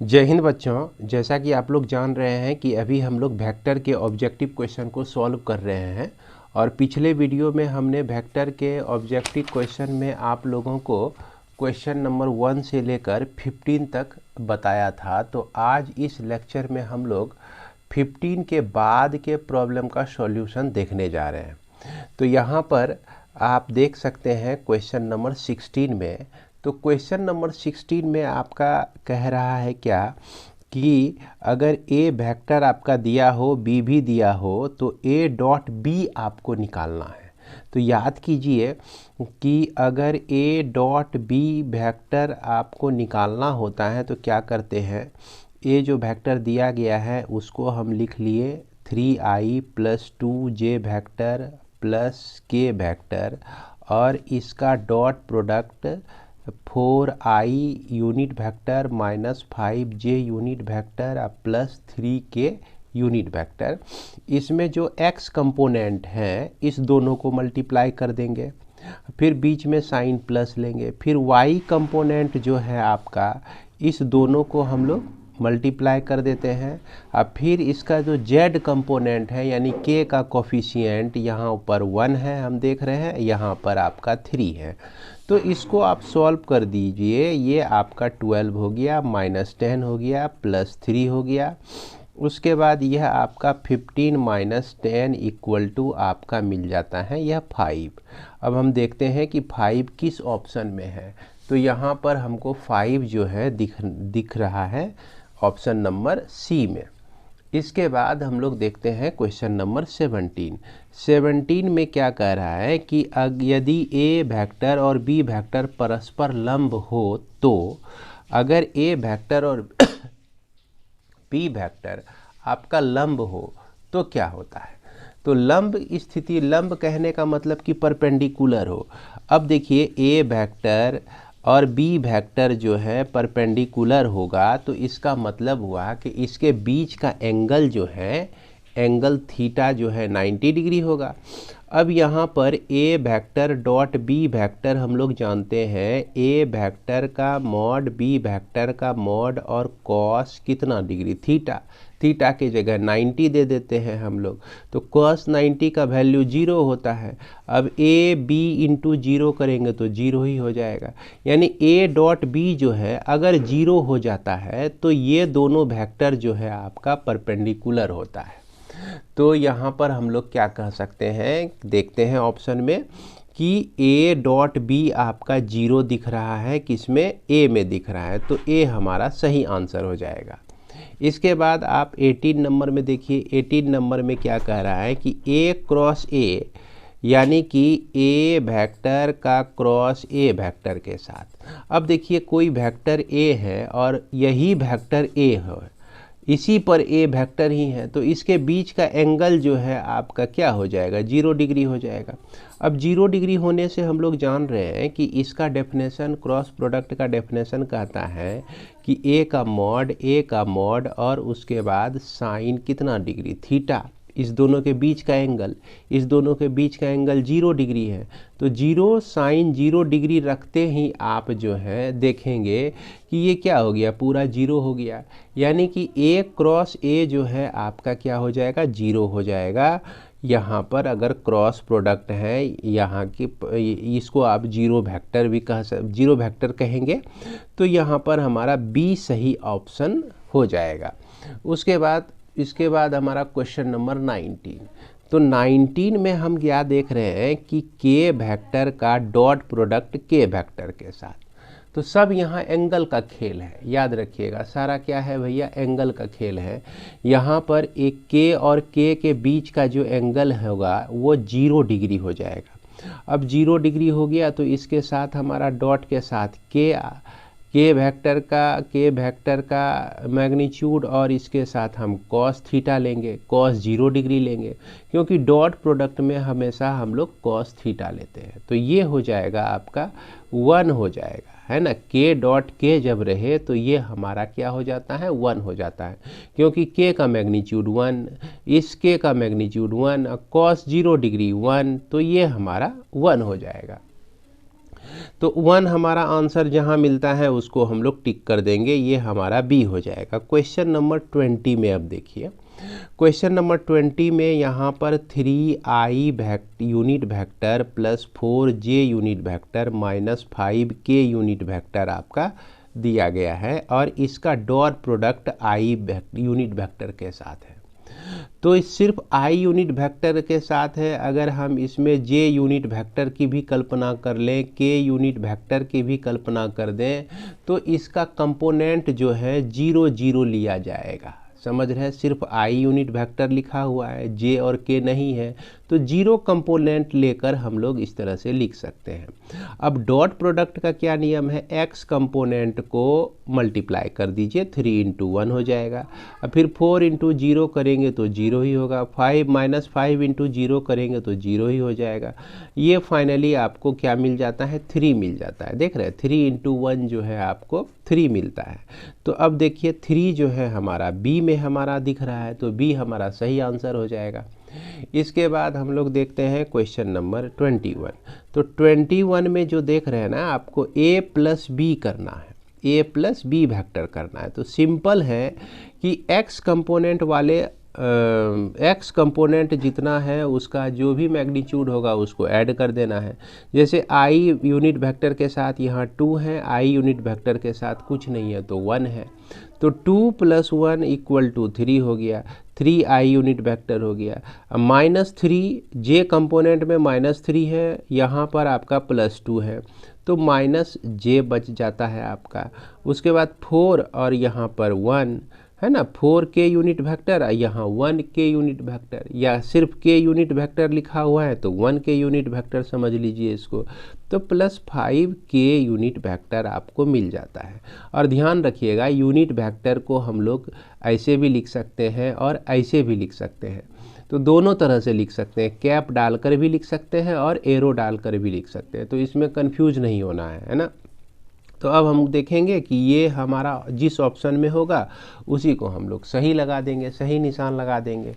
जय हिंद बच्चों। जैसा कि आप लोग जान रहे हैं कि अभी हम लोग वेक्टर के ऑब्जेक्टिव क्वेश्चन को सॉल्व कर रहे हैं और पिछले वीडियो में हमने वेक्टर के ऑब्जेक्टिव क्वेश्चन में आप लोगों को क्वेश्चन नंबर 1 से लेकर 15 तक बताया था। तो आज इस लेक्चर में हम लोग 15 के बाद के प्रॉब्लम का सॉल्यूशन देखने जा रहे हैं। तो यहाँ पर आप देख सकते हैं क्वेश्चन नंबर 16 में। तो क्वेश्चन नंबर 16 में आपका कह रहा है क्या कि अगर ए वेक्टर आपका दिया हो, बी भी दिया हो, तो ए डॉट बी आपको निकालना है। तो याद कीजिए कि अगर ए डॉट बी वेक्टर आपको निकालना होता है तो क्या करते हैं, ए जो वेक्टर दिया गया है उसको हम लिख लिए 3i + 2j वेक्टर प्लस के वेक्टर और इसका dot product 4i unit vector minus 5j unit vector plus 3k unit vector. इसमें जो x कंपोनेंट है इस दोनों को मल्टीप्लाई कर देंगे, फिर बीच में साइन प्लस लेंगे, फिर y कंपोनेंट जो है आपका इस दोनों को हम लोग मल्टीप्लाई कर देते हैं। अब फिर इसका जो z कंपोनेंट है यानी k का कोफिशिएंट यहाँ ऊपर 1 है, हम देख रहे हैं, यहाँ पर आपका 3 है। तो इसको आप सॉल्व कर दीजिए। ये आपका 12 हो गया, -10 हो गया, +3 हो गया। उसके बाद यह आपका 15 - 10 = आपका मिल जाता है यह 5। अब हम देखते हैं कि 5 किस ऑप्शन में है। तो यहाँ पर हमको 5 जो है दिख रहा है ऑप्शन नंबर सी में। इसके बाद हम लोग देखते हैं क्वेश्चन नंबर 17 में क्या कह रहा है कि यदि ए वेक्टर और बी वेक्टर परस्पर लंब हो तो अगर ए वेक्टर और बी वेक्टर आपका लंब हो तो क्या होता है। तो लंब स्थिति, लंब कहने का मतलब कि परपेंडिकुलर हो। अब देखिए ए वेक्टर और बी वेक्टर जो है परपेंडिकुलर होगा तो इसका मतलब हुआ कि इसके बीच का एंगल जो है, एंगल थीटा जो है 90 डिग्री होगा। अब यहाँ पर ए वेक्टर डॉट बी वेक्टर हम लोग जानते हैं ए वेक्टर का मॉड बी वेक्टर का मॉड और कॉस कितना डिग्री, थीटा। थीटा की जगह 90 दे देते हैं हम लोग, तो cos 90 का वैल्यू 0 होता है। अब ए बी इंटू 0 करेंगे तो 0 ही हो जाएगा। यानी ए डॉट बी जो है अगर 0 हो जाता है तो ये दोनों वेक्टर जो है आपका परपेंडिकुलर होता है। तो यहाँ पर हम लोग क्या कह सकते हैं, देखते हैं ऑप्शन में कि ए डॉट बी आपका 0 दिख रहा है, किसमें, ए में दिख रहा है, तो ए हमारा सही आंसर हो जाएगा। इसके बाद आप 18 नंबर में देखिए। 18 नंबर में क्या कह रहा है कि ए क्रॉस ए यानी कि ए वेक्टर का क्रॉस ए वेक्टर के साथ। अब देखिए कोई वेक्टर ए है और यही वेक्टर ए है, इसी पर ए वेक्टर ही है, तो इसके बीच का एंगल जो है आपका क्या हो जाएगा, 0 डिग्री हो जाएगा। अब 0 डिग्री होने से हम लोग जान रहे हैं कि इसका डेफिनेशन, क्रॉस प्रोडक्ट का डेफिनेशन कहता है कि ए का मॉड और उसके बाद साइन कितना डिग्री, थीटा, इस दोनों के बीच का एंगल, इस दोनों के बीच का एंगल 0 डिग्री है। तो 0 साइन 0 डिग्री रखते ही आप जो है देखेंगे कि ये क्या हो गया, पूरा 0 हो गया। यानी कि ए क्रॉस ए जो है आपका क्या हो जाएगा, 0 हो जाएगा। यहाँ पर अगर क्रॉस प्रोडक्ट है यहाँ की, इसको आप 0 वेक्टर भी कह 0 वेक्टर कहेंगे। तो यहाँ पर हमारा बी सही ऑप्शन हो जाएगा। इसके बाद हमारा क्वेश्चन नंबर 19। तो 19 में हम क्या देख रहे हैं कि के वेक्टर का डॉट प्रोडक्ट के वेक्टर के साथ। तो सब यहाँ एंगल का खेल है, याद रखिएगा, सारा क्या है भैया, एंगल का खेल है। यहाँ पर एक के और के बीच का जो एंगल होगा वो 0 डिग्री हो जाएगा। अब 0 डिग्री हो गया तो इसके साथ हमारा डॉट के साथ के वेक्टर का मैग्नीट्यूड और इसके साथ हम cos थीटा लेंगे, cos 0 डिग्री लेंगे, क्योंकि डॉट प्रोडक्ट में हमेशा हम लोग cos थीटा लेते हैं। तो ये हो जाएगा आपका 1 हो जाएगा, है ना। के डॉट के जब रहे तो ये हमारा क्या हो जाता है, 1 हो जाता है, क्योंकि के का मैग्नीट्यूड 1, इस के का मैग्नीट्यूड 1, cos 0 डिग्री 1, तो ये हमारा 1 हो जाएगा। तो 1 हमारा आंसर जहाँ मिलता है उसको हम लोग टिक कर देंगे, ये हमारा बी हो जाएगा। क्वेश्चन नंबर 20 में अब देखिए, क्वेश्चन नंबर 20 में यहाँ पर 3i unit vector plus 4j unit vector minus 5k unit vector आपका दिया गया है और इसका dot product i unit vector के साथ है। तो सिर्फ i यूनिट वेक्टर के साथ है, अगर हम इसमें j यूनिट वेक्टर की भी कल्पना कर लें, k यूनिट वेक्टर की भी कल्पना कर दें, तो इसका कंपोनेंट जो है 0 0 लिया जाएगा। समझ रहे हैं, सिर्फ i यूनिट वेक्टर लिखा हुआ है, j और k नहीं है, तो 0 कंपोनेंट लेकर हम लोग इस तरह से लिख सकते हैं। अब डॉट प्रोडक्ट का क्या नियम है, x कंपोनेंट को मल्टीप्लाई कर दीजिए, 3 × 1 हो जाएगा। अब फिर 4 × 0 करेंगे तो 0 ही होगा, 5 × 0 करेंगे तो 0 ही हो जाएगा। ये फाइनली आपको क्या मिल जाता है, 3 मिल जाता है। देख रहे हैं, 3 × 1 जो है आपको 3 मिलता है। तो अब देखिए 3 जो है हमारा बी में हमारा दिख रहा है, तो बी हमारा सही आंसर हो जाएगा। इसके बाद हम लोग देखते हैं क्वेश्चन नंबर 21। तो 21 में जो देख रहे हैं ना, आपको a प्लस बी करना है, a प्लस बी वेक्टर करना है। तो सिंपल है कि x कंपोनेंट वाले x कंपोनेंट जितना है उसका जो भी मैग्नीट्यूड होगा उसको ऐड कर देना है। जैसे i यूनिट वेक्टर के साथ यहाँ 2 है, i यूनिट वेक्टर के साथ कुछ नहीं है तो 1 है, तो 2 + 1 = 3 हो गया, 3i यूनिट वेक्टर हो गया। अब -3 j कंपोनेंट में -3 है, यहाँ पर आपका +2 है, तो -j बच जाता है आपका। उसके बाद 4 और यहाँ पर 1 है ना, 4k यूनिट वेक्टर, यहाँ 1k यूनिट वेक्टर, या सिर्फ k यूनिट वेक्टर लिखा हुआ है तो 1k यूनिट वेक्टर समझ लीजिए इसको, तो +5k यूनिट वेक्टर आपको मिल जाता है। और ध्यान रखिएगा, यूनिट वेक्टर को हम लोग ऐसे भी लिख सकते हैं और ऐसे भी लिख सकते हैं, तो दोनों तरह से लिख सकते हैं, कैप डालकर भी लिख सकते हैं और एरो डालकर भी लिख सकते हैं, तो इसमें कंफ्यूज नहीं होना है ना। तो अब हम देखेंगे कि ये हमारा जिस ऑप्शन में होगा उसी को हम लोग सही लगा देंगे, सही निशान लगा देंगे।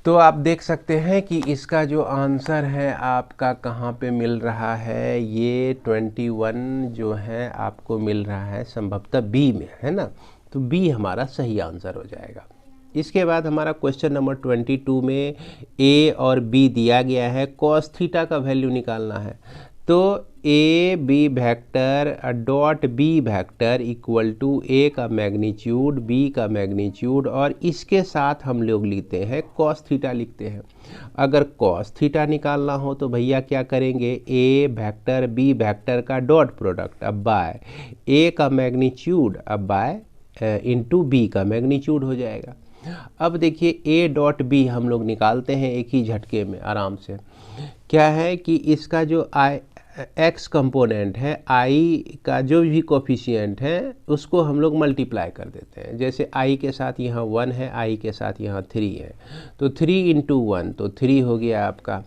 तो आप देख सकते हैं कि इसका जो आंसर है आपका कहाँ पे मिल रहा है, ये 21 जो है आपको मिल रहा है संभवतः बी में, है ना। तो बी हमारा सही आंसर हो जाएगा। इसके बाद हमारा क्वेश्चन नंबर 22 में ए और बी दिया गया है, कॉस थीटा का वैल्यू निकालना है। तो A B vector dot B vector = A का मैग्नीट्यूड, बी का मैग्नीट्यूड, और इसके साथ हम लोग लिखते हैं कॉस थीटा लिखते हैं। अगर कॉस थीटा निकालना हो तो भैया क्या करेंगे, ए वेक्टर बी वेक्टर का डॉट प्रोडक्ट अब बाय ए का मैग्नीट्यूड अब बाय इंटू बी का मैग्नीट्यूड हो जाएगा। अब देखिए ए डॉट बी हम लोग निकालते हैं एक ही झटके में आराम से। क्या है कि इसका जो x कंपोनेंट है, i का जो भी कोफिशिएंट है उसको हम लोग मल्टीप्लाई कर देते हैं। जैसे i के साथ यहाँ 1 है, i के साथ यहाँ 3 है, तो 3 × 1 तो 3 हो गया आपका।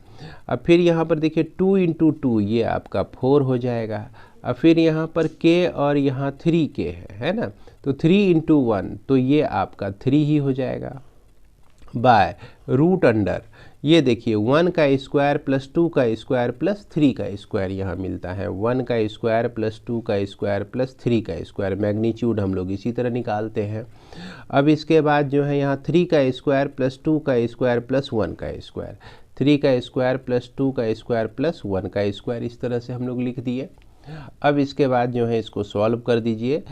अब फिर यहाँ पर देखिए 2 × 2 ये आपका 4 हो जाएगा। अब फिर यहाँ पर k और यहाँ 3k है ना, तो 3 × 1 तो ये आपका 3 ही हो जाएगा, बाय रूट अंडर ये देखिए 1 का स्क्वायर प्लस 2 का स्क्वायर प्लस 3 का स्क्वायर यहाँ मिलता है, 1 का स्क्वायर प्लस 2 का स्क्वायर प्लस 3 का स्क्वायर, मैग्नीट्यूड हम लोग इसी तरह निकालते हैं। अब इसके बाद जो है यहाँ 3 का स्क्वायर प्लस 2 का स्क्वायर प्लस 1 का स्क्वायर, 3 का स्क्वायर प्लस 2 का स्क्वायर प्लस 1 का स्क्वायर, इस तरह से हम लोग लिख दिए। अब इसके बाद जो है इसको सॉल्व कर दीजिए,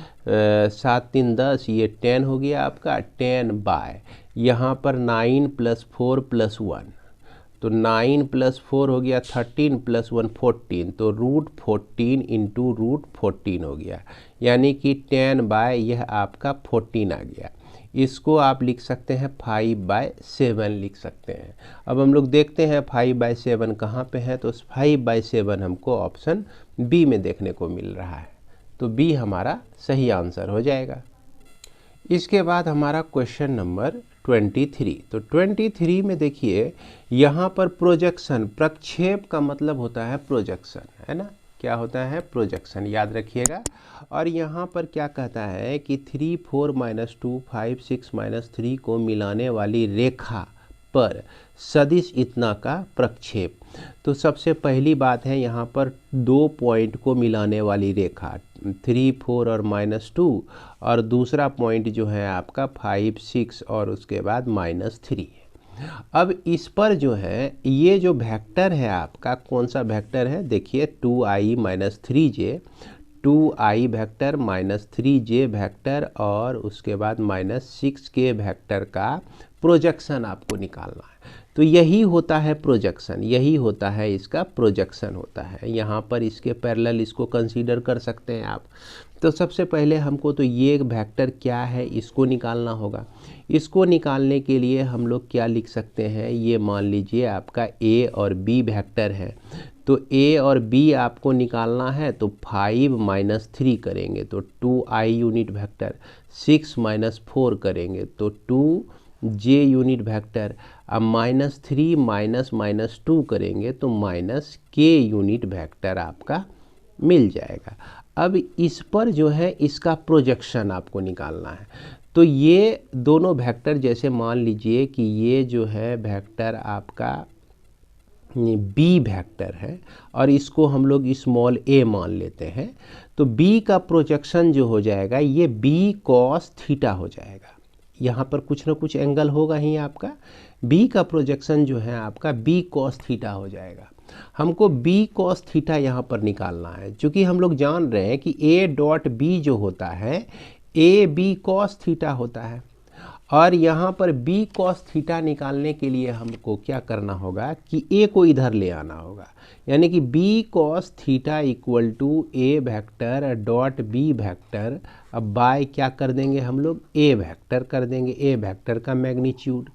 7 × 3 = 10, ये 10 हो गया आपका, 10 बाय यहाँ पर 9 + 4 + 1, तो 9 + 4 हो गया 13 + 1 14, तो √14 × √14 हो गया, यानी कि 10 बाय यह आपका 14 आ गया। इसको आप लिख सकते हैं 5/7 लिख सकते हैं। अब हम लोग देखते हैं 5/7 कहाँ पे है, तो 5/7 हमको ऑप्शन बी में देखने को मिल रहा है, तो बी हमारा सही आंसर हो जाएगा। इसके बाद हमारा क्वेश्चन नंबर 23। तो 23 में देखिए यहाँ पर प्रोजेक्शन, प्रक्षेप का मतलब होता है प्रोजेक्शन, है ना, क्या होता है प्रोजेक्शन, याद रखिएगा। और यहाँ पर क्या कहता है कि 3 4 - 2 5 6 - 3 को मिलाने वाली रेखा पर सदिश इतना का प्रक्षेप। तो सबसे पहली बात है यहाँ पर 2 पॉइंट को मिलाने वाली रेखा 3, 4 और -2, और दूसरा पॉइंट जो है आपका 5, 6 और उसके बाद -3 है। अब इस पर जो है ये जो वेक्टर है आपका कौन सा वेक्टर है, देखिए 2i - 3j, 2i vector -3j vector और उसके बाद -6k वेक्टर का प्रोजेक्शन आपको निकालना है। तो यही होता है प्रोजेक्शन, यही होता है इसका प्रोजेक्शन होता है। यहाँ पर इसके पैरेलल इसको कंसीडर कर सकते हैं आप। तो सबसे पहले हमको तो ये वेक्टर क्या है इसको निकालना होगा। इसको निकालने के लिए हम लोग क्या लिख सकते हैं, ये मान लीजिए आपका a और b वेक्टर है। तो a और b आपको निकालना है तो 5 - 3 करेंगे तो 2i यूनिट वेक्टर, 6 - 4 करेंगे तो 2j यूनिट वेक्टर, अब -3 - -2 करेंगे तो -k यूनिट वेक्टर आपका मिल जाएगा। अब इस पर जो है इसका प्रोजेक्शन आपको निकालना है। तो ये दोनों वेक्टर जैसे मान लीजिए कि ये जो है वेक्टर आपका b वेक्टर है और इसको हम लोग स्मॉल a मान लेते हैं। तो b का प्रोजेक्शन जो हो जाएगा ये b cos थीटा हो जाएगा। यहाँ पर कुछ ना कुछ एंगल होगा ही आपका। b का प्रोजेक्शन जो है आपका b cos थीटा हो जाएगा। हमको b cos थीटा यहाँ पर निकालना है, क्योंकि हम लोग जान रहे हैं कि a डॉट b जो होता है a b cos थीटा होता है। और यहाँ पर b cos थीटा निकालने के लिए हमको क्या करना होगा कि a को इधर ले आना होगा, यानी कि b cos theta equal to a vector dot b vector. अब बाय क्या कर देंगे हम लोग, a वेक्टर कर देंगे, a वेक्टर का मैग्नीट्यूड।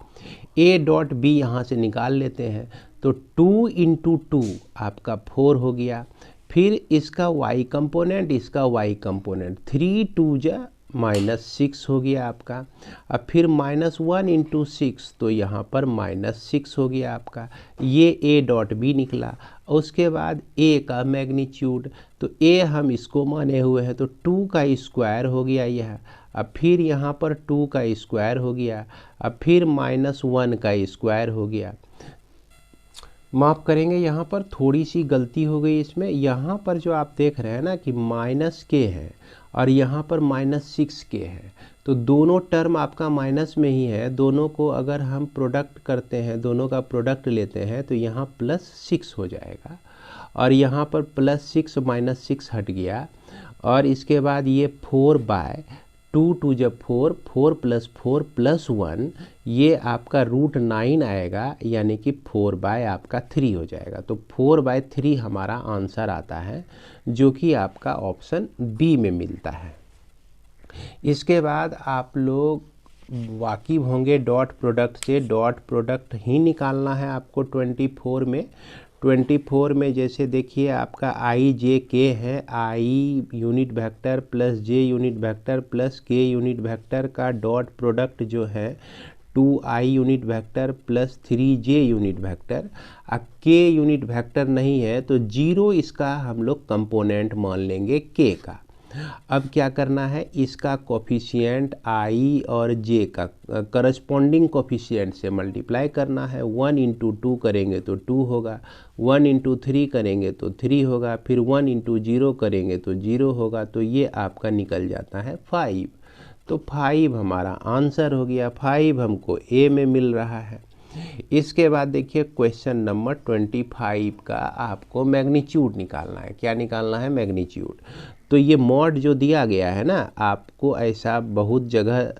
a डॉट b यहाँ से निकाल लेते हैं तो 2 × 2 आपका 4 हो गया। फिर इसका y कंपोनेंट, इसका y कंपोनेंट, 3 × 2 -6 हो गया आपका। अब फिर -1 × 6 तो यहाँ पर -6 हो गया आपका। ये a डॉट b निकला। उसके बाद a का मैग्नीट्यूड, तो a हम इसको माने हुए हैं तो 2 का स्क्वायर हो गया यह। अब फिर यहाँ पर 2 का स्क्वायर हो गया। अब फिर -1 का स्क्वायर हो गया। माफ़ करेंगे यहाँ पर थोड़ी सी गलती हो गई इसमें। यहाँ पर जो आप देख रहे हैं ना कि -k है और यहाँ पर -6k है, तो दोनों टर्म आपका माइनस में ही है। दोनों को अगर हम प्रोडक्ट करते हैं, दोनों का प्रोडक्ट लेते हैं तो यहाँ +6 हो जाएगा और यहाँ पर +6 -6 हट गया। और इसके बाद ये 4/2 2 जब 4, 4 + 4 + 1, ये आपका √9 आएगा, यानी कि 4/ आपका 3 हो जाएगा। तो 4/3 हमारा आंसर आता है, जो कि आपका ऑप्शन बी में मिलता है। इसके बाद आप लोग वाकिफ होंगे डॉट प्रोडक्ट से। डॉट प्रोडक्ट ही निकालना है आपको 24 में। 24 में जैसे देखिए आपका i j k है, i unit vector plus j unit vector plus k unit vector का डॉट प्रोडक्ट जो है 2i unit vector plus 3j unit vector. अब k यूनिट वेक्टर नहीं है तो 0 इसका हम लोग कंपोनेंट मान लेंगे k का। अब क्या करना है, इसका कोफिशिएंट i और j का करस्पॉन्डिंग कोफिशिएंट से मल्टीप्लाई करना है। 1 × 2 करेंगे तो 2 होगा, 1 × 3 करेंगे तो 3 होगा, फिर 1 × 0 करेंगे तो 0 होगा। तो ये आपका निकल जाता है 5। तो 5 हमारा आंसर हो गया। 5 हमको ए में मिल रहा है। इसके बाद देखिए क्वेश्चन नंबर 25 का आपको मैग्नीट्यूड निकालना है। क्या निकालना है, मैग्नीट्यूड। तो ये मॉड जो दिया गया है ना, आपको ऐसा बहुत जगह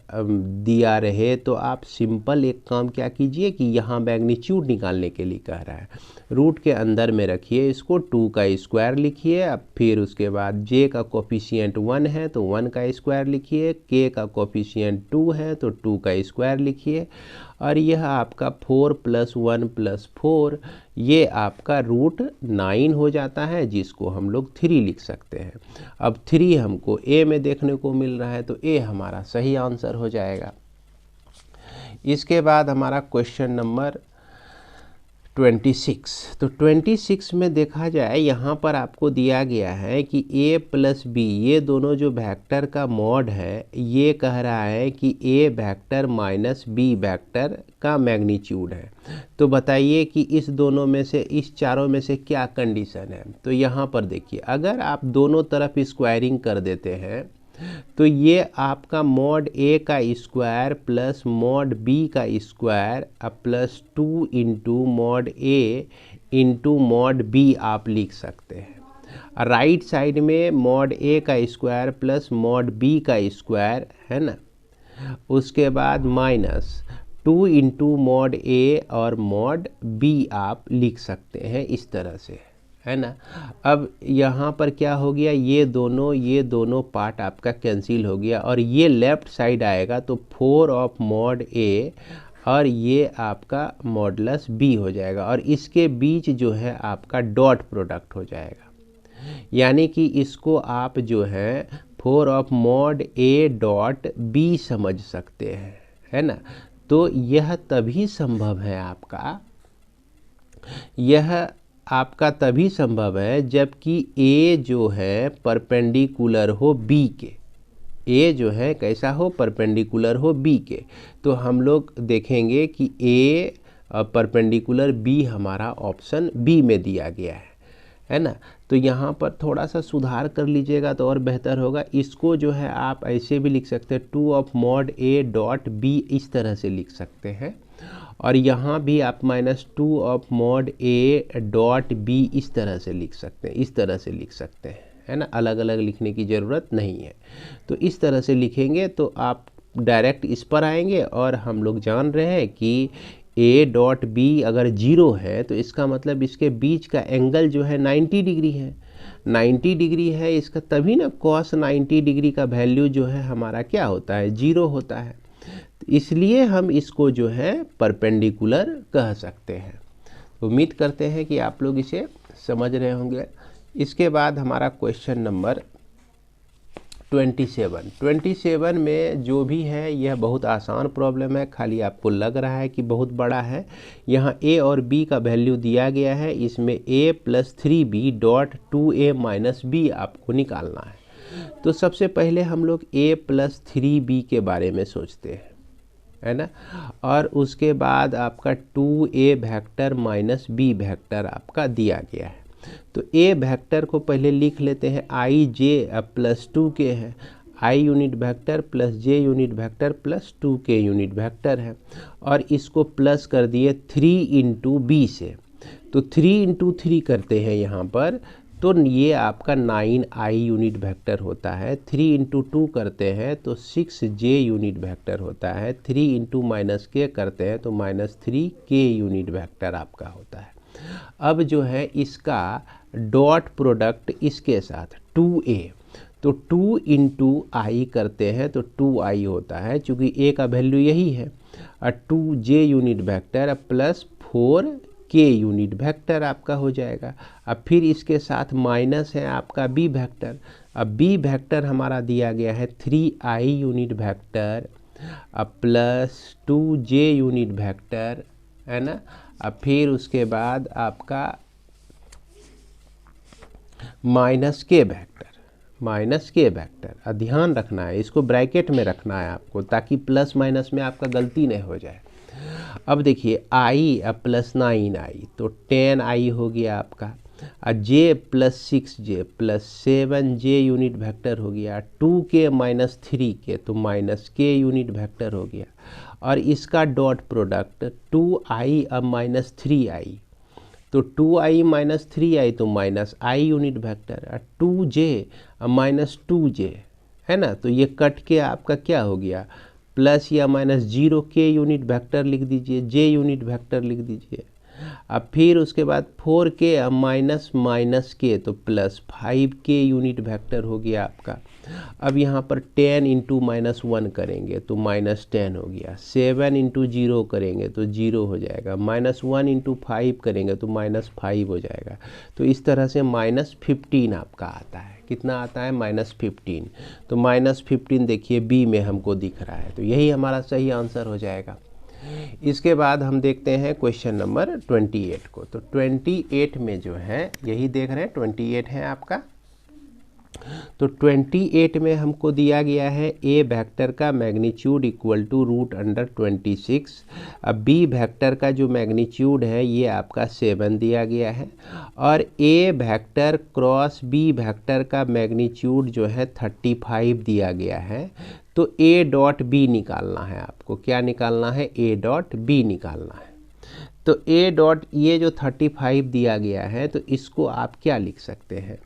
दिया रहे तो आप सिंपल एक काम क्या कीजिए कि यहाँ मैग्नीट्यूड निकालने के लिए कह रहा है, रूट के अंदर में रखिए इसको, 2 का स्क्वायर लिखिए। अब फिर उसके बाद j का कोफिशिएंट 1 है तो 1 का स्क्वायर लिखिए, k का कोफिशिएंट 2 है तो 2 का स्क्वायर लिखिए। और यह आपका 4 + 1 + 4, ये आपका √9 हो जाता है, जिसको हम लोग 3 लिख सकते हैं। अब 3 हमको ए में देखने को मिल रहा है तो ए हमारा सही आंसर हो जाएगा। इसके बाद हमारा क्वेश्चन नंबर 26। तो 26 में देखा जाए यहाँ पर आपको दिया गया है कि a प्लस बी, ये दोनों जो वेक्टर का मॉड है, ये कह रहा है कि a vector minus b vector का मैग्नीट्यूड है। तो बताइए कि इस दोनों में से, इस चारों में से क्या कंडीशन है। तो यहाँ पर देखिए, अगर आप दोनों तरफ स्क्वायरिंग कर देते हैं तो ये आपका मॉड ए का स्क्वायर प्लस मॉड बी का स्क्वायर प्लस 2 इंटू मॉड ए इंटू मॉड बी आप लिख सकते हैं। राइट साइड में मॉड ए का स्क्वायर प्लस मॉड बी का स्क्वायर है ना, उसके बाद माइनस 2 इंटू मॉड ए और मॉड बी आप लिख सकते हैं इस तरह से, है ना। अब यहाँ पर क्या हो गया, ये दोनों पार्ट आपका कैंसिल हो गया और ये लेफ्ट साइड आएगा तो 4 ऑफ मॉड ए और ये आपका मॉडलस बी हो जाएगा और इसके बीच जो है आपका डॉट प्रोडक्ट हो जाएगा। यानी कि इसको आप जो है 4 of mod A dot B समझ सकते हैं, है ना। तो यह तभी संभव है आपका तभी संभव है जबकि A जो है परपेंडिकुलर हो B के। A जो है कैसा हो, परपेंडिकुलर हो B के। तो हम लोग देखेंगे कि A परपेंडिकुलर B हमारा ऑप्शन B में दिया गया है ना। तो यहाँ पर थोड़ा सा सुधार कर लीजिएगा तो और बेहतर होगा। इसको जो है आप ऐसे भी लिख सकते हैं, 2 of mod A dot B इस तरह से लिख सकते हैं और यहाँ भी आप -2 of mod A dot B इस तरह से लिख सकते हैं, इस तरह से लिख सकते हैं, है ना। अलग अलग लिखने की ज़रूरत नहीं है। तो इस तरह से लिखेंगे तो आप डायरेक्ट इस पर आएंगे और हम लोग जान रहे हैं कि ए डॉट बी अगर 0 है तो इसका मतलब इसके बीच का एंगल जो है 90 डिग्री है। 90 डिग्री है इसका, तभी ना cos 90 डिग्री का वैल्यू जो है हमारा क्या होता है, 0 होता है। इसलिए हम इसको जो है परपेंडिकुलर कह सकते हैं। उम्मीद करते हैं कि आप लोग इसे समझ रहे होंगे। इसके बाद हमारा क्वेश्चन नंबर 27 में जो भी है यह बहुत आसान प्रॉब्लम है, खाली आपको लग रहा है कि बहुत बड़ा है। यहाँ a और b का वैल्यू दिया गया है, इसमें a plus 3b dot 2a minus b आपको निकालना है। तो सबसे पहले हम लोग a प्लस 3b के बारे में सोचते हैं, है ना। और उसके बाद आपका 2a vector minus b vector आपका दिया गया है। तो a वेक्टर को पहले लिख लेते हैं, i j प्लस 2k है, i unit vector plus j unit vector plus 2k unit vector है और इसको प्लस कर दिए 3 इंटू बी से। तो 3 इंटू 3 करते हैं यहाँ पर, तो ये आपका 9i यूनिट वेक्टर होता है। 3 इंटू 2 करते हैं तो 6j यूनिट वेक्टर होता है। 3 इंटू माइनस k करते हैं तो -3k यूनिट वेक्टर आपका होता है। अब जो है इसका डॉट प्रोडक्ट इसके साथ 2a, तो 2 इंटू आई करते हैं तो 2i होता है, चूँकि a का वैल्यू यही है। और 2j unit vector plus 4k unit vector आपका हो जाएगा। अब फिर इसके साथ माइनस है आपका b वेक्टर। अब b वेक्टर हमारा दिया गया है 3i unit vector plus 2j unit vector, है ना। अब फिर उसके बाद आपका माइनस के वेक्टर। ध्यान रखना है, इसको ब्रैकेट में रखना है आपको, ताकि प्लस माइनस में आपका गलती नहीं हो जाए। अब देखिए i प्लस 9i तो 10i हो गया आपका, j plus 6j plus 7j unit vector हो गया, 2k माइनस 3k तो माइनस k यूनिट वेक्टर हो गया। और इसका डॉट प्रोडक्ट 2i अब माइनस 3i, तो 2i माइनस 3i तो minus i unit vector, 2j minus 2j, है ना। तो ये कट के आपका क्या हो गया, प्लस या माइनस 0k यूनिट वेक्टर लिख दीजिए, j यूनिट वेक्टर लिख दीजिए। अब फिर उसके बाद 4k माइनस k तो प्लस 5k यूनिट वेक्टर हो गया आपका। अब यहाँ पर 10 इंटू -1 करेंगे तो -10 हो गया, 7 इंटू 0 करेंगे तो 0 हो जाएगा, -1 इंटू 5 करेंगे तो -5 हो जाएगा। तो इस तरह से -15 आपका आता है। कितना आता है, -15। तो -15 देखिए बी में हमको दिख रहा है, तो यही हमारा सही आंसर हो जाएगा। इसके बाद हम देखते हैं क्वेश्चन नंबर 28 को। तो 28 में जो है यही देख रहे हैं 28 है आपका। तो 28 में हमको दिया गया है ए वेक्टर का magnitude equal to root under 26। अब बी वेक्टर का जो मैग्नीट्यूड है ये आपका 7 दिया गया है, और ए वेक्टर क्रॉस बी वेक्टर का मैग्नीट्यूड जो है 35 दिया गया है। तो ए डॉट बी निकालना है आपको। क्या निकालना है? ए डॉट बी निकालना है। तो ए डॉट ये जो 35 दिया गया है तो इसको आप क्या लिख सकते हैं?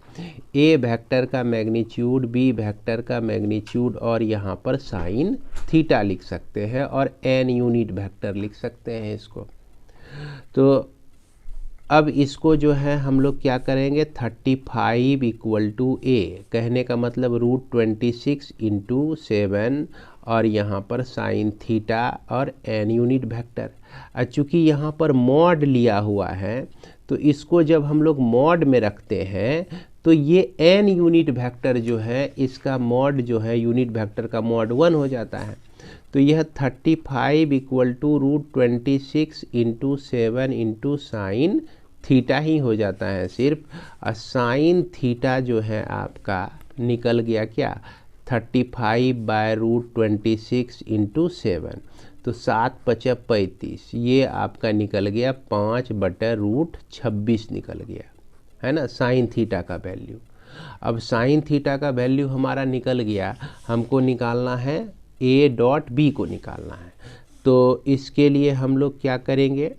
ए वेक्टर का मैग्नीट्यूड, बी वेक्टर का मैग्नीट्यूड और यहाँ पर साइन थीटा लिख सकते हैं, और एन यूनिट वेक्टर लिख सकते हैं इसको। तो अब इसको जो है हम लोग क्या करेंगे? 35 इक्वल टू ए, कहने का मतलब रूट 26 इंटू 7 और यहाँ पर साइन थीटा और एन यूनिट वेक्टर। चूँकि यहाँ पर मॉड लिया हुआ है तो इसको जब हम लोग मॉड में रखते हैं तो ये एन यूनिट वेक्टर जो है इसका मॉड जो है यूनिट वेक्टर का मॉड 1 हो जाता है। तो यह 35 equal to root 26 into 7 into sine theta ही हो जाता है सिर्फ। और साइन थीटा जो है आपका निकल गया क्या? 35 बाय रूट 26 इंटू 7। तो 7 × 35, ये आपका निकल गया 5/√26 निकल गया, है ना, साइन थीटा का वैल्यू। अब साइन थीटा का वैल्यू हमारा निकल गया, हमको निकालना है ए डॉट बी को निकालना है। तो इसके लिए हम लोग क्या करेंगे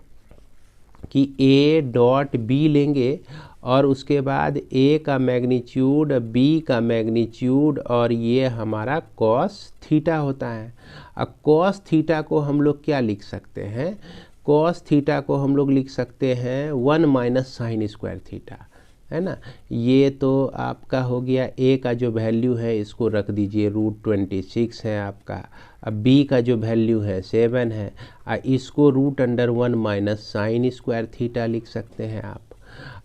कि ए डॉट बी लेंगे और उसके बाद ए का मैग्नीट्यूड, बी का मैग्नीट्यूड और ये हमारा कॉस थीटा होता है। अब कॉस थीटा को हम लोग क्या लिख सकते हैं? कॉस थीटा को हम लोग लिख सकते हैं 1 माइनस साइन स्क्वायर थीटा, है ना। ये तो आपका हो गया। ए का जो वैल्यू है इसको रख दीजिए, रूट 26 है आपका। अब बी का जो वैल्यू है 7 है, इसको root under 1 minus sine square theta लिख सकते हैं आप।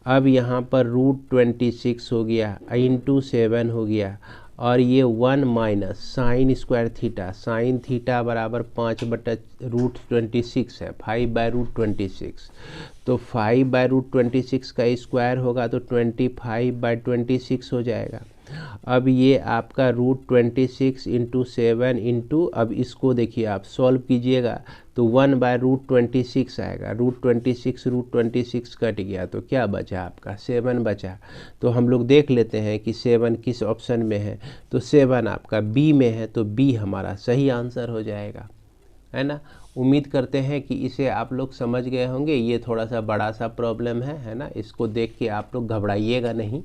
अब यहाँ पर रूट 26 हो गया इंटू 7 हो गया, और ये 1 minus sine square theta, sine theta बराबर 5/√26 है, 5/√26। तो 5/√26 का स्क्वायर होगा तो 25/26 हो जाएगा। अब ये आपका रूट 26 इंटू 7 इंटू, अब इसको देखिए आप सॉल्व कीजिएगा तो 1/√26 आएगा। रूट 26 कट गया तो क्या बचा आपका? 7 बचा। तो हम लोग देख लेते हैं कि 7 किस ऑप्शन में है। तो 7 आपका बी में है, तो बी हमारा सही आंसर हो जाएगा, है ना। उम्मीद करते हैं कि इसे आप लोग समझ गए होंगे। ये थोड़ा सा बड़ा सा प्रॉब्लम है ना, इसको देख के आप लोग घबराइएगा नहीं।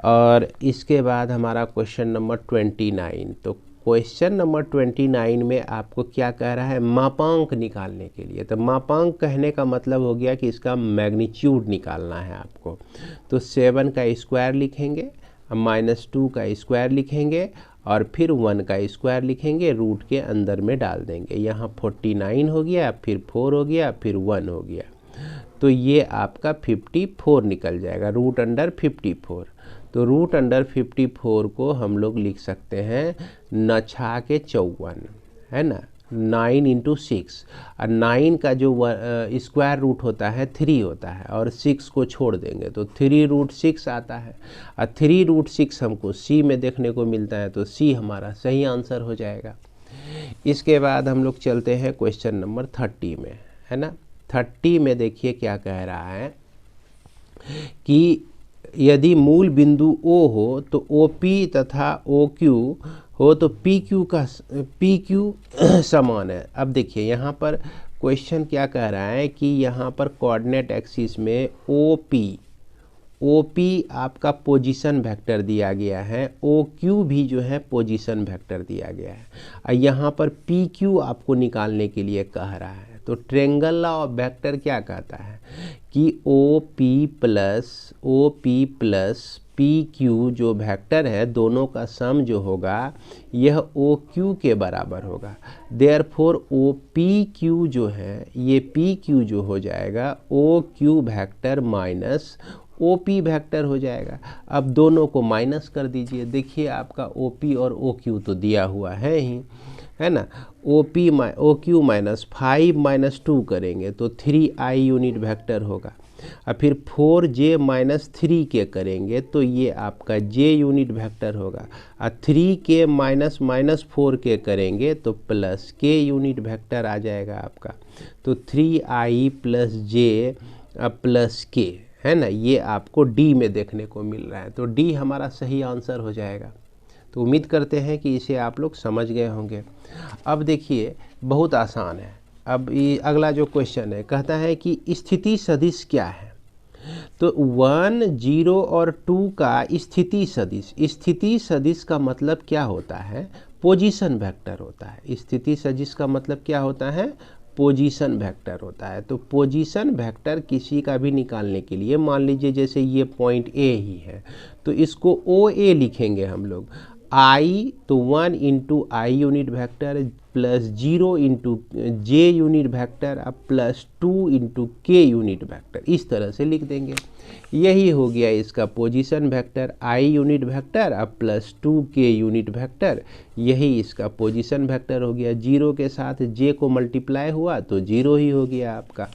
और इसके बाद हमारा क्वेश्चन नंबर 29। तो क्वेश्चन नंबर 29 में आपको क्या कह रहा है? मापांक निकालने के लिए। तो मापांक कहने का मतलब हो गया कि इसका मैग्नीट्यूड निकालना है आपको। तो 7 का स्क्वायर लिखेंगे, -2 का स्क्वायर लिखेंगे और फिर 1 का स्क्वायर लिखेंगे, रूट के अंदर में डाल देंगे। यहाँ 49 हो गया, फिर 4 हो गया, फिर 1 हो गया। तो ये आपका 54 निकल जाएगा, रूट अंडर 54। तो रूट अंडर 54 को हम लोग लिख सकते हैं 9 के 54, है ना, 9 इंटू 6। और 9 का जो स्क्वायर रूट होता है 3 होता है, और 6 को छोड़ देंगे तो 3√6 आता है। और 3√6 हमको सी में देखने को मिलता है, तो सी हमारा सही आंसर हो जाएगा। इसके बाद हम लोग चलते हैं क्वेश्चन नंबर 30 में, है ना। 30 में देखिए क्या कह रहा है कि यदि मूल बिंदु O हो तो OP तथा OQ हो तो PQ समान है। अब देखिए यहाँ पर क्वेश्चन क्या कह रहा है कि यहाँ पर कोऑर्डिनेट एक्सिस में OP आपका पोजीशन वेक्टर दिया गया है, OQ भी जो है पोजीशन वेक्टर दिया गया है, और यहाँ पर PQ आपको निकालने के लिए कह रहा है। तो ट्रायंगल लॉ ऑफ वेक्टर क्या कहता है कि OP प्लस PQ जो वेक्टर है दोनों का सम जो होगा यह OQ के बराबर होगा। देयरफॉर OPQ जो है ये PQ जो हो जाएगा OQ vector minus OP vector हो जाएगा। अब दोनों को माइनस कर दीजिए। देखिए आपका OP और OQ तो दिया हुआ है ही, है ना। ओ क्यू माइनस 5 माइनस 2 करेंगे तो 3i यूनिट वेक्टर होगा। और फिर 4j माइनस 3k करेंगे तो ये आपका j यूनिट वेक्टर होगा। और 3k माइनस माइनस 4k करेंगे तो प्लस k यूनिट वेक्टर आ जाएगा आपका। तो 3i plus j plus k, है ना, ये आपको D में देखने को मिल रहा है। तो D हमारा सही आंसर हो जाएगा। तो उम्मीद करते हैं कि इसे आप लोग समझ गए होंगे। अब देखिए बहुत आसान है। अब ये अगला जो क्वेश्चन है कहता है कि स्थिति सदिश क्या है। तो 1, 0 और 2 का स्थिति सदिश, स्थिति सदिश का मतलब क्या होता है, पोजीशन वेक्टर होता है। स्थिति सदिश का मतलब क्या होता है, पोजीशन वेक्टर होता है। तो पोजीशन वेक्टर किसी का भी निकालने के लिए, मान लीजिए जैसे ये पॉइंट ए ही है तो इसको ओ ए लिखेंगे हम लोग। आई तो 1 इंटू आई यूनिट वेक्टर प्लस 0 इंटू जे यूनिट वेक्टर अब प्लस 2 इंटू के यूनिट वेक्टर, इस तरह से लिख देंगे। यही हो गया इसका पोजीशन वेक्टर, आई यूनिट वेक्टर अब प्लस 2 के यूनिट वेक्टर, यही इसका पोजीशन वेक्टर हो गया। 0 के साथ जे को मल्टीप्लाई हुआ तो 0 ही हो गया आपका।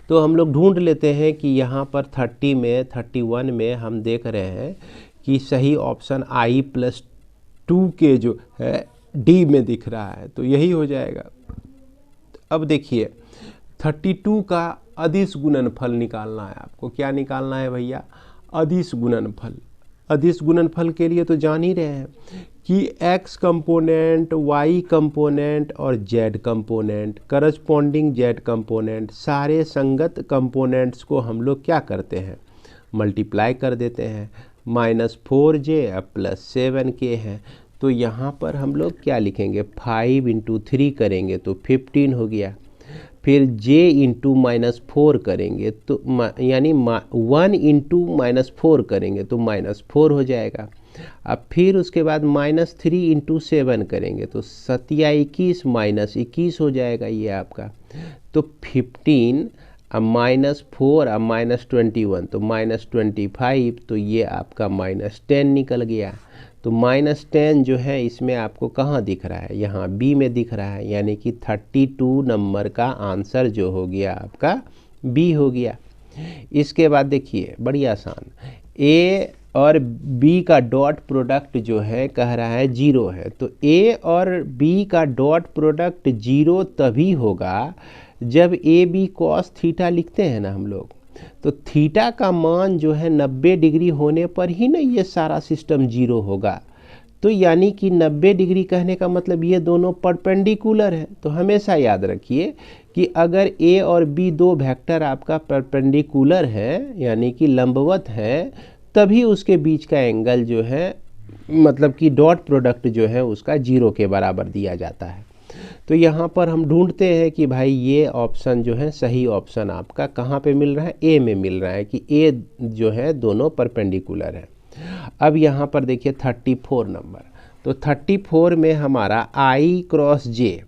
तो हम लोग ढूंढ लेते हैं कि यहाँ पर 30 में 31 में हम देख रहे हैं कि सही ऑप्शन आई प्लस 2 के जो है डी में दिख रहा है, तो यही हो जाएगा। अब देखिए 32 का अदिश गुणनफल निकालना है आपको। क्या निकालना है भैया, अदिश गुणनफल। अदिश गुणनफल के लिए तो जान ही रहे हैं कि x कंपोनेंट, y कंपोनेंट और z component, corresponding z component, सारे संगत कंपोनेंट्स को हम लोग क्या करते हैं, मल्टीप्लाई कर देते हैं। -4j प्लस 7k है तो यहाँ पर हम लोग क्या लिखेंगे, 5 इंटू 3 करेंगे तो 15 हो गया। फिर j इंटू -4 करेंगे तो यानी 1 इंटू -4 करेंगे तो -4 हो जाएगा। अब फिर उसके बाद -3 इंटू 7 करेंगे तो 7 या 21 -21 हो जाएगा ये आपका। तो 15 अब -4 अब -21 तो -25, तो ये आपका -10 निकल गया। तो -10 जो है इसमें आपको कहाँ दिख रहा है, यहाँ बी में दिख रहा है, यानी कि 32 नंबर का आंसर जो हो गया आपका बी हो गया। इसके बाद देखिए बड़ी आसान, ए और बी का डॉट प्रोडक्ट जो है कह रहा है 0 है। तो ए और बी का डॉट प्रोडक्ट 0 तभी होगा जब ए बी कॉस थीटा लिखते हैं ना हम लोग, तो थीटा का मान जो है 90 डिग्री होने पर ही ना ये सारा सिस्टम 0 होगा। तो यानी कि 90 डिग्री कहने का मतलब ये दोनों परपेंडिकुलर है। तो हमेशा याद रखिए कि अगर ए और बी दो वेक्टर आपका परपेंडिकुलर है यानी कि लंबवत है, तभी उसके बीच का एंगल जो है मतलब कि डॉट प्रोडक्ट जो है उसका 0 के बराबर दिया जाता है। तो यहाँ पर हम ढूंढते हैं कि भाई ये ऑप्शन जो है सही ऑप्शन आपका कहाँ पे मिल रहा है, ए में मिल रहा है कि ए जो है दोनों परपेंडिकुलर है। अब यहाँ पर देखिए 34 नंबर, तो 34 में हमारा आई क्रॉस जे,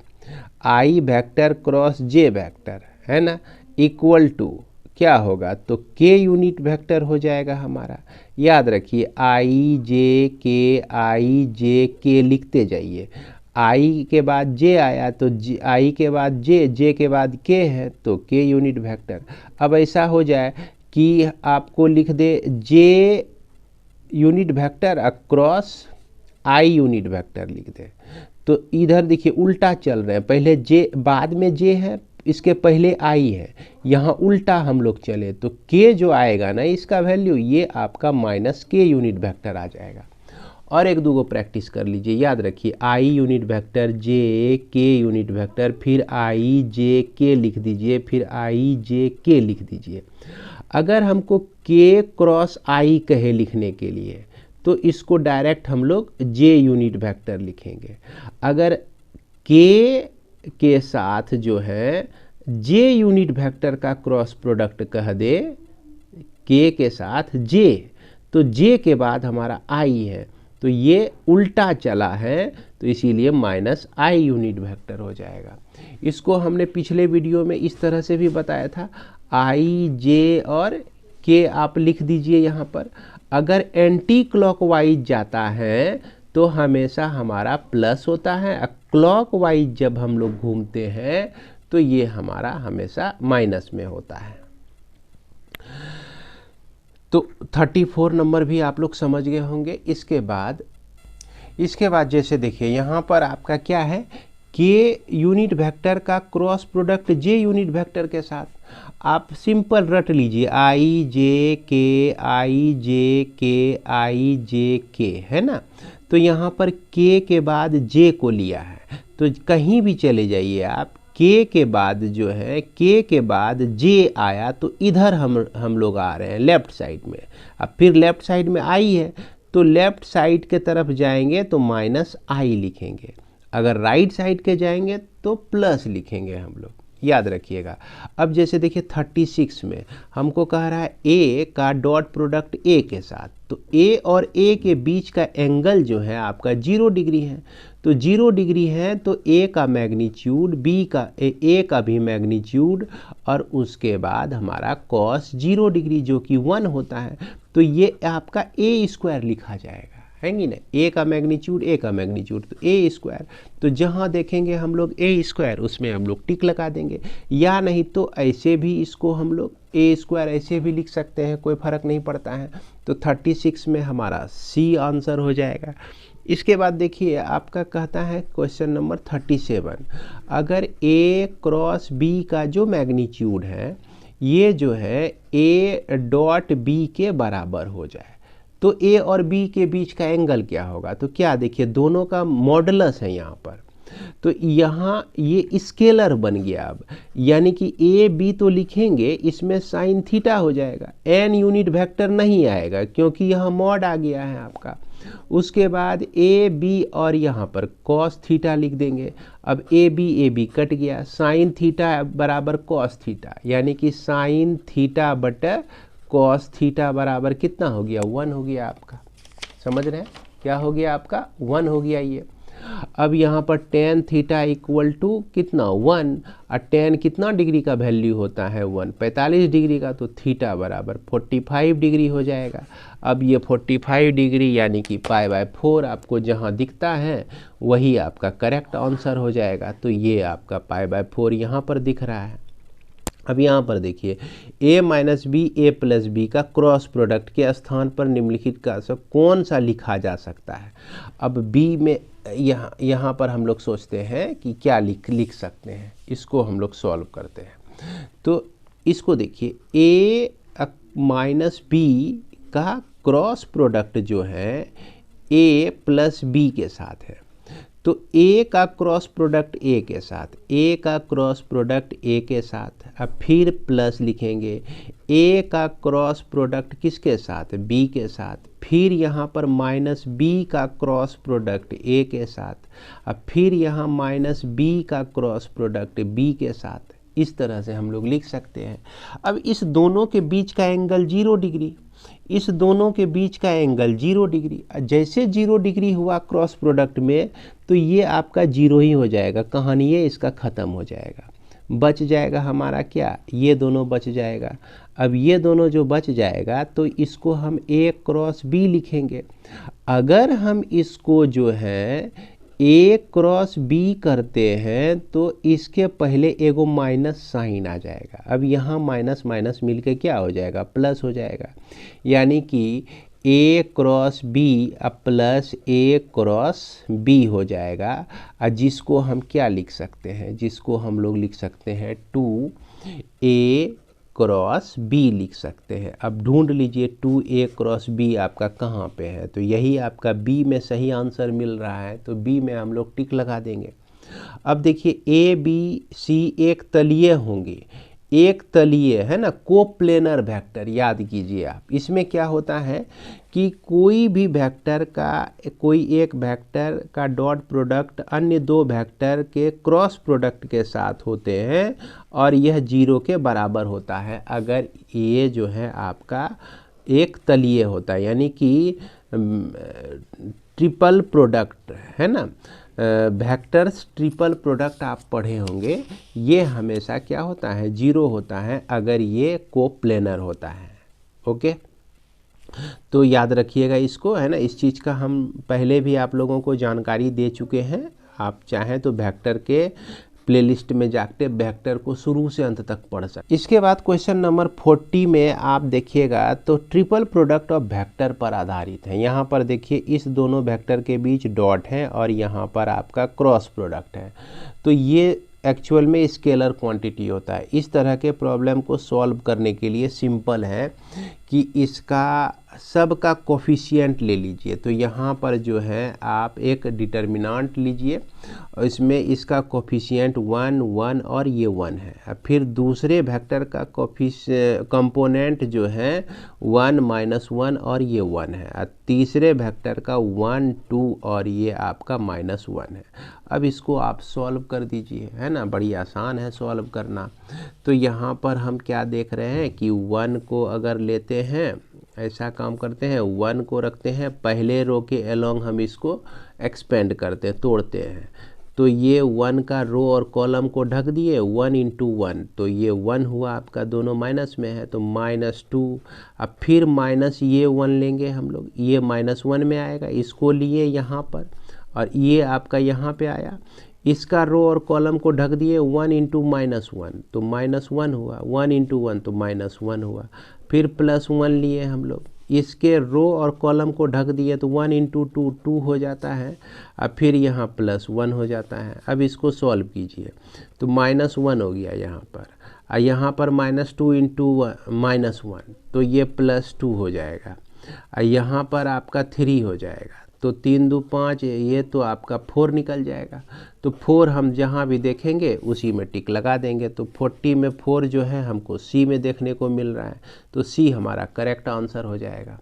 आई वेक्टर क्रॉस जे वेक्टर है ना, इक्वल टू क्या होगा, तो के यूनिट वेक्टर हो जाएगा हमारा। याद रखिए आई जे के लिखते जाइए। आई के बाद जे आया तो आई के बाद जे के बाद के है तो के यूनिट वेक्टर। अब ऐसा हो जाए कि आपको लिख दे J unit vector across I unit vector लिख दे, तो इधर देखिए उल्टा चल रहे हैं, पहले जे बाद में जे है, इसके पहले आई है, यहाँ उल्टा हम लोग चले तो के जो आएगा ना इसका वैल्यू ये आपका -k यूनिट वेक्टर आ जाएगा। और एक दो को प्रैक्टिस कर लीजिए, याद रखिए आई यूनिट वेक्टर जे के यूनिट वेक्टर, फिर आई जे के लिख दीजिए, फिर आई जे के लिख दीजिए। अगर हमको के क्रॉस आई कहे लिखने के लिए तो इसको डायरेक्ट हम लोग जे यूनिट वेक्टर लिखेंगे। अगर के साथ जो है जे यूनिट वेक्टर का क्रॉस प्रोडक्ट कह दे के साथ जे, तो जे के बाद हमारा आई है, तो ये उल्टा चला है तो इसीलिए -i यूनिट वेक्टर हो जाएगा। इसको हमने पिछले वीडियो में इस तरह से भी बताया था, आई जे और के आप लिख दीजिए यहाँ पर। अगर एंटी क्लॉकवाइज जाता है तो हमेशा हमारा प्लस होता है, क्लॉकवाइज जब हम लोग घूमते हैं तो ये हमारा हमेशा माइनस में होता है। तो 34 नंबर भी आप लोग समझ गए होंगे। इसके बाद जैसे देखिए यहाँ पर आपका क्या है, के यूनिट वेक्टर का क्रॉस प्रोडक्ट जे यूनिट वेक्टर के साथ। आप सिंपल रट लीजिए, आई जे के, है ना। तो यहाँ पर के बाद जे को लिया है, तो कहीं भी चले जाइए आप, के बाद जो है, के बाद जे आया तो इधर हम लोग आ रहे हैं लेफ्ट साइड में। अब फिर लेफ्ट साइड में आई है तो लेफ्ट साइड के तरफ जाएंगे तो माइनस आई लिखेंगे, अगर राइट साइड के जाएंगे तो प्लस लिखेंगे हम लोग, याद रखिएगा। अब जैसे देखिए 36 में हमको कह रहा है ए का डॉट प्रोडक्ट ए के साथ, तो ए और ए के बीच का एंगल जो है आपका 0 डिग्री है। तो 0 डिग्री है तो ए का मैग्नीट्यूड ए का भी मैग्नीट्यूड और उसके बाद हमारा कॉस 0 डिग्री जो कि 1 होता है, तो ये आपका ए स्क्वायर लिखा जाएगा, है कि ना। ए का मैग्नीट्यूड तो ए स्क्वायर, तो जहाँ देखेंगे हम लोग ए स्क्वायर उसमें हम लोग टिक लगा देंगे, या नहीं तो ऐसे भी इसको हम लोग ए स्क्वायर ऐसे भी लिख सकते हैं, कोई फ़र्क नहीं पड़ता है। तो 36 में हमारा सी आंसर हो जाएगा। इसके बाद देखिए आपका कहता है क्वेश्चन नंबर 37, अगर ए क्रॉस बी का जो मैग्नीट्यूड है ये जो है ए डॉट बी के बराबर हो जाए तो ए और बी के बीच का एंगल क्या होगा। तो क्या देखिए दोनों का मॉडुलस है यहाँ पर, तो यहाँ ये स्केलर बन गया अब, यानी कि ए बी तो लिखेंगे, इसमें साइन थीटा हो जाएगा, एन यूनिट वेक्टर नहीं आएगा क्योंकि यहाँ मॉड आ गया है आपका। उसके बाद ए बी और यहाँ पर कॉस थीटा लिख देंगे। अब ए बी कट गया, साइन थीटा बराबर कॉस थीटा, यानी कि साइन थीटा बटा कॉस थीटा बराबर कितना हो गया, 1 हो गया आपका। समझ रहे हैं क्या हो गया आपका, 1 हो गया ये। अब यहाँ पर टेन थीटा इक्वल टू कितना 1, और टेन कितना डिग्री का वैल्यू होता है 1, 45 डिग्री का, तो थीटा बराबर 45 डिग्री हो जाएगा। अब ये 45 डिग्री यानी कि π/4 आपको जहाँ दिखता है वही आपका करेक्ट आंसर हो जाएगा। तो ये आपका π/4 यहाँ पर दिख रहा है। अब यहाँ पर देखिए a minus B A plus B का क्रॉस प्रोडक्ट के स्थान पर निम्नलिखित का सब कौन सा लिखा जा सकता है। अब b में यहाँ पर हम लोग सोचते हैं कि क्या लिख सकते हैं, इसको हम लोग सॉल्व करते हैं। तो इसको देखिए a माइनस बी का क्रॉस प्रोडक्ट जो है a प्लस बी के साथ है, तो a का क्रॉस प्रोडक्ट a के साथ, a का क्रॉस प्रोडक्ट a के साथ, अब फिर प्लस लिखेंगे a का क्रॉस प्रोडक्ट किसके साथ, b के साथ, फिर यहाँ पर माइनस b का क्रॉस प्रोडक्ट a के साथ, अब फिर यहाँ माइनस b का क्रॉस प्रोडक्ट b के साथ। इस तरह से हम लोग लिख सकते हैं। अब इस दोनों के बीच का एंगल 0 डिग्री, इस दोनों के बीच का एंगल 0 डिग्री, जैसे 0 डिग्री हुआ क्रॉस प्रोडक्ट में तो ये आपका 0 ही हो जाएगा, कहानी ये इसका ख़त्म हो जाएगा। बच जाएगा हमारा क्या, ये दोनों बच जाएगा। अब ये दोनों जो बच जाएगा तो इसको हम a क्रॉस b लिखेंगे। अगर हम इसको जो है a क्रॉस b करते हैं तो इसके पहले एगो माइनस साइन आ जाएगा। अब यहाँ माइनस माइनस मिलके क्या हो जाएगा, प्लस हो जाएगा, यानी कि a क्रॉस b अब प्लस a क्रॉस b हो जाएगा। और जिसको हम क्या लिख सकते हैं, जिसको हम लोग लिख सकते हैं 2a क्रॉस b लिख सकते हैं। अब ढूंढ लीजिए 2a क्रॉस b आपका कहाँ पे है, तो यही आपका b में सही आंसर मिल रहा है, तो b में हम लोग टिक लगा देंगे। अब देखिए a b c एक तलीय होंगे, एक तलीय है ना, कोप्लेनर वेक्टर याद कीजिए आप। इसमें क्या होता है कि कोई भी वेक्टर का, कोई एक वेक्टर का डॉट प्रोडक्ट अन्य दो वेक्टर के क्रॉस प्रोडक्ट के साथ होते हैं और यह 0 के बराबर होता है अगर ये जो है आपका एक तलीय होता है, यानी कि ट्रिपल प्रोडक्ट है ना, वेक्टर्स ट्रिपल प्रोडक्ट आप पढ़े होंगे, ये हमेशा क्या होता है 0 होता है अगर ये कोप्लेनर होता है। ओके, तो याद रखिएगा इसको, है ना। इस चीज़ का हम पहले भी आप लोगों को जानकारी दे चुके हैं। आप चाहें तो वेक्टर के प्लेलिस्ट में जाके वेक्टर को शुरू से अंत तक पढ़ सकते। इसके बाद क्वेश्चन नंबर 40 में आप देखिएगा तो ट्रिपल प्रोडक्ट ऑफ वेक्टर पर आधारित है। यहाँ पर देखिए इस दोनों वेक्टर के बीच डॉट है और यहाँ पर आपका क्रॉस प्रोडक्ट है। तो ये एक्चुअल में स्केलर क्वांटिटी होता है। इस तरह के प्रॉब्लम को सॉल्व करने के लिए सिंपल है कि इसका सब का कोफिशिएंट ले लीजिए। तो यहाँ पर जो है आप एक डिटर्मिनेंट लीजिए और इसमें इसका कोफिशिएंट 1 1 और ये 1 है। फिर दूसरे वेक्टर का कंपोनेंट जो है 1 -1 और ये 1 है। और तीसरे वेक्टर का 1 2 और ये आपका -1 है। अब इसको आप सॉल्व कर दीजिए, है ना। बड़ी आसान है सॉल्व करना। तो यहाँ पर हम क्या देख रहे हैं कि 1 को अगर लेते हैं, ऐसा काम करते हैं, 1 को रखते हैं पहले रो के अलोंग, हम इसको एक्सपेंड करते हैं, तोड़ते हैं। तो ये 1 का रो और कॉलम को ढक दिए 1 × 1, तो ये 1 हुआ आपका, दोनों माइनस में है तो -2। अब फिर माइनस ये 1 लेंगे हम लोग, ये -1 में आएगा, इसको लिए यहाँ पर और ये आपका यहाँ पे आया। इसका रो और कॉलम को ढक दिए 1 × -1, तो -1 हुआ, 1 × 1 तो -1 हुआ। फिर +1 लिए हम लोग, इसके रो और कॉलम को ढक दिए तो 1 × 2 2 हो जाता है। अब फिर यहाँ +1 हो जाता है। अब इसको सॉल्व कीजिए तो -1 हो गया यहाँ पर, और यहाँ पर -2 × -1 तो ये +2 हो जाएगा, और यहाँ पर आपका 3 हो जाएगा। तो 3 2 5, ये तो आपका 4 निकल जाएगा। तो 4 हम जहाँ भी देखेंगे उसी में टिक लगा देंगे। तो 40 में 4 जो है हमको सी में देखने को मिल रहा है, तो सी हमारा करेक्ट आंसर हो जाएगा।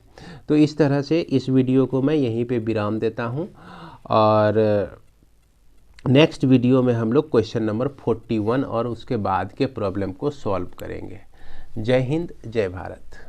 तो इस तरह से इस वीडियो को मैं यहीं पे विराम देता हूँ और नेक्स्ट वीडियो में हम लोग क्वेश्चन नंबर 41 और उसके बाद के प्रॉब्लम को सॉल्व करेंगे। जय हिंद, जय भारत।